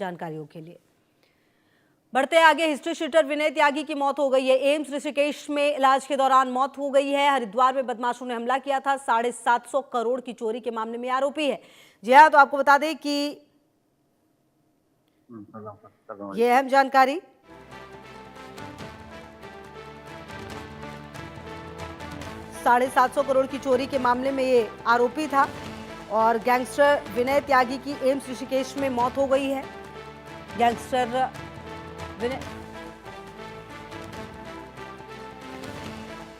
जानकारियों के लिए बढ़ते आगे। हिस्ट्री शीटर विनय त्यागी की मौत हो गई है। एम्स ऋषिकेश में इलाज के दौरान मौत हो गई है। हरिद्वार में बदमाशों ने हमला किया था। 750 करोड़ की चोरी के मामले में आरोपी है। जी हाँ, तो आपको बता दें कि ये अहम जानकारी। $750 करोड़ की चोरी के मामले में ये आरोपी था और गैंगस्टर विनय त्यागी की एम्स ऋषिकेश में मौत हो गई है। गैंगस्टर विनय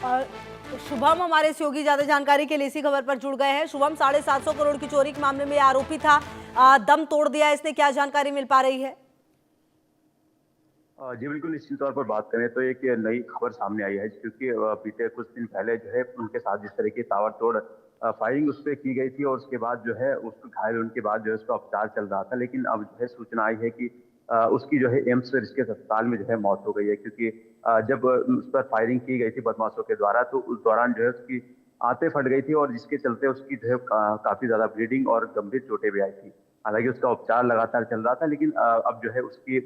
और शुभम हमारे सहयोगी ज्यादा जानकारी के लिए इसी खबर पर जुड़ गए हैं। शुभम, 750 करोड़ की चोरी के मामले में आरोपी था, दम तोड़ दिया इसने, क्या जानकारी मिल पा रही है? जी बिल्कुल, निश्चित तौर पर बात करें तो एक नई खबर सामने आई है, क्योंकि बीते कुछ दिन पहले जो है उनके साथ जिस तरह की ताबड़तोड़ फायरिंग उस पर की गई थी और उसके बाद जो है उसको घायल होने के बाद जो है उसका उपचार चल रहा था, लेकिन अब जो है सूचना आई है कि उसकी जो है एम्स ऋषिकेश अस्पताल में जो है मौत हो गई है। क्योंकि जब उस पर फायरिंग की गई थी बदमाशों के द्वारा, तो उस दौरान जो है उसकी आंतें फट गई थी और जिसके चलते उसकी जो है काफी ज्यादा ब्लीडिंग और गंभीर चोटें भी आई थी। हालांकि उसका उपचार लगातार चल रहा था, लेकिन अब जो है उसकी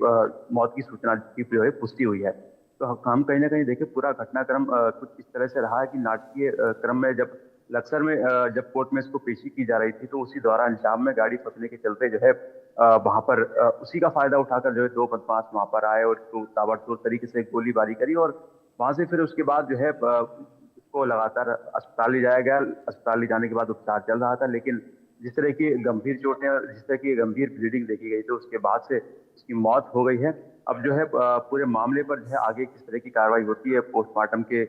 मौत की सूचना की जो है पुष्टि हुई है। तो हम कहीं ना कहीं देखें, पूरा घटनाक्रम कुछ इस तरह से रहा है कि नाटकीय क्रम में जब लक्सर में जब कोर्ट में इसको पेशी की जा रही थी, तो उसी दौरान जाम में गाड़ी फंसने के चलते जो है वहां पर उसी का फायदा उठाकर जो है दो बदमाश वहां पर आए और उसको ताबड़तोड़ तरीके से गोलीबारी करी और वहां से फिर उसके बाद जो है उसको लगातार अस्पताल ले जाया गया। अस्पताल ले जाने के बाद उपचार चल रहा था, लेकिन जिस तरह की गंभीर चोटें और जिस तरह की गंभीर ब्लीडिंग देखी गई, तो उसके बाद से उसकी मौत हो गई है। अब जो है पूरे मामले पर जो है आगे किस तरह की कार्रवाई होती है पोस्टमार्टम के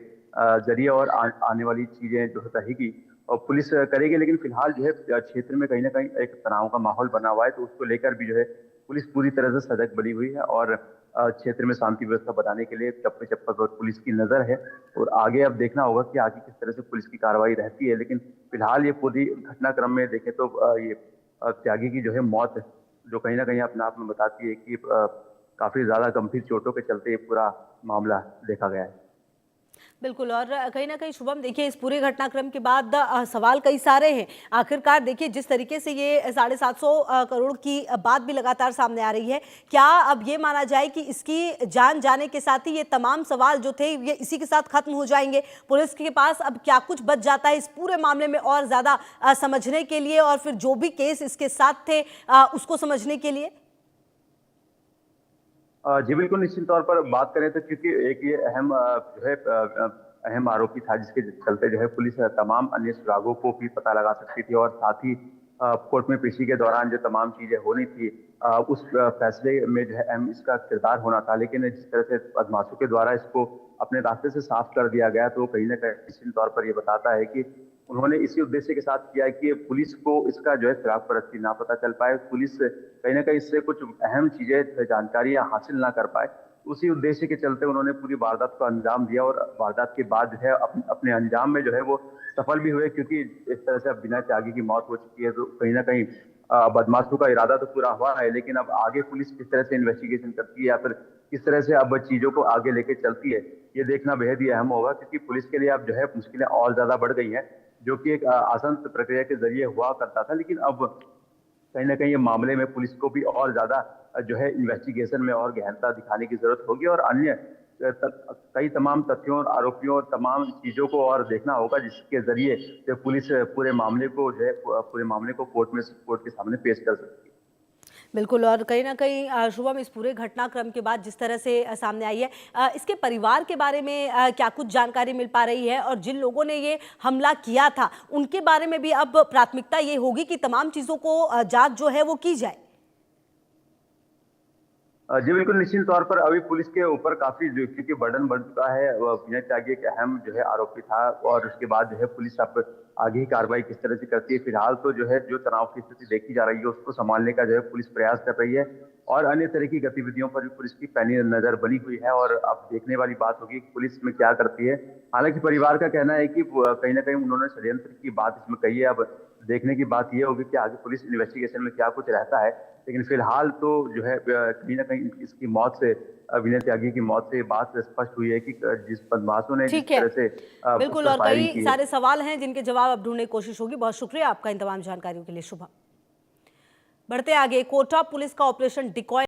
जरिए और आने वाली चीजें जो रहेगी और पुलिस करेगी, लेकिन फिलहाल जो है क्षेत्र में कहीं ना कहीं एक तनाव का माहौल बना हुआ है, तो उसको लेकर भी जो है पुलिस पूरी तरह से सजग बनी हुई है और क्षेत्र में शांति व्यवस्था बनाने के लिए चप्पे चप्पे पर पुलिस की नजर है। और आगे अब देखना होगा कि आगे किस तरह से पुलिस की कार्रवाई रहती है, लेकिन फिलहाल ये पूरी घटनाक्रम में देखें तो ये त्यागी की जो है मौत, जो कहीं ना कहीं अपने आप में बताती है कि काफी ज्यादा गंभीर चोटों के चलते ये पूरा मामला देखा गया है। बिल्कुल, और कहीं ना कहीं शुभम देखिए, इस पूरे घटनाक्रम के बाद सवाल कई सारे हैं। आखिरकार देखिए, जिस तरीके से ये 750 करोड़ की बात भी लगातार सामने आ रही है, क्या अब ये माना जाए कि इसकी जान जाने के साथ ही ये तमाम सवाल जो थे ये इसी के साथ खत्म हो जाएंगे? पुलिस के पास अब क्या कुछ बच जाता है इस पूरे मामले में और ज्यादा समझने के लिए और फिर जो भी केस इसके साथ थे उसको समझने के लिए? जी बिल्कुल, निश्चित तौर पर बात करें तो क्योंकि एक ये अहम जो है अहम आरोपी था, जिसके चलते जो है पुलिस तमाम अन्य सुरागों को भी पता लगा सकती थी और साथ ही कोर्ट में पेशी के दौरान जो तमाम चीजें होनी थी उस फैसले में जो है अहम इसका किरदार होना था। लेकिन जिस तरह से बदमाशों के द्वारा इसको अपने रास्ते से साफ कर दिया गया, तो कहीं ना कहीं निश्चित तौर पर यह बताता है कि उन्होंने इसी उद्देश्य के साथ किया कि पुलिस को इसका जो है फिराक ना पता चल पाए, पुलिस कहीं ना कहीं इससे कुछ अहम चीजें जानकारियां हासिल ना कर पाए। उसी उद्देश्य के चलते उन्होंने पूरी वारदात को अंजाम दिया और वारदात के बाद जो है अपने अंजाम में जो है वो सफल भी हुए, क्योंकि इस तरह से अब बिना त्यागी की मौत हो चुकी है, तो कहीं ना कहीं बदमाशों का इरादा तो पूरा हुआ है, लेकिन अब आगे पुलिस किस तरह से इन्वेस्टिगेशन करती है या फिर किस तरह से अब चीजों को आगे लेके चलती है, ये देखना बेहद ही अहम होगा। क्योंकि पुलिस के लिए अब जो है मुश्किलें और ज्यादा बढ़ गई हैं, जो कि एक आसान प्रक्रिया के जरिए हुआ करता था, लेकिन अब कहीं ना कहीं ये मामले में पुलिस को भी और ज्यादा जो है इन्वेस्टिगेशन में और गहनता दिखाने की जरूरत होगी और अन्य कई तमाम तथ्यों और आरोपियों और तमाम चीजों को और देखना होगा, जिसके जरिए जो पुलिस पूरे मामले को जो है पूरे मामले को कोर्ट के सामने पेश कर सकती है। बिल्कुल, और कहीं ना कहीं शुभम, इस पूरे घटनाक्रम के बाद जिस तरह से सामने आई है, इसके परिवार के बारे में क्या कुछ जानकारी मिल पा रही है? और जिन लोगों ने ये हमला किया था उनके बारे में भी अब प्राथमिकता ये होगी कि तमाम चीज़ों को जांच जो है वो की जाए। जी बिल्कुल, निश्चित तौर पर अभी पुलिस के ऊपर काफी क्योंकि बर्डन बढ़ चुका है। विनय त्यागी एक अहम जो है आरोपी था और उसके बाद जो है पुलिस अब आगे ही कार्रवाई किस तरह से करती है, फिलहाल तो जो है जो तनाव की स्थिति देखी जा रही है उसको संभालने का जो है पुलिस प्रयास कर रही है और अन्य तरह की गतिविधियों पर भी पुलिस की पैनी नजर बनी हुई है और अब देखने वाली बात होगी कि पुलिस में क्या करती है। हालांकि परिवार का कहना है कि कहीं ना कहीं उन्होंने षड्यंत्र की बात इसमें कही है। अब देखने की बात यह होगी कि आगे पुलिस इन्वेस्टिगेशन में क्या कुछ रहता है, लेकिन फिलहाल तो जो है कहीं ना कहीं इसकी मौत से विनय त्यागी की मौत से बात स्पष्ट हुई है कि जिस बदमाशों ने जिस ठीक है, तरह से उस बिल्कुल, पर और फायरिंग कई की है। सारे सवाल हैं जिनके जवाब अब ढूंढने की कोशिश होगी। बहुत शुक्रिया आपका इन तमाम जानकारियों के लिए शुभम। बढ़ते आगे, कोटा पुलिस का ऑपरेशन डिकॉय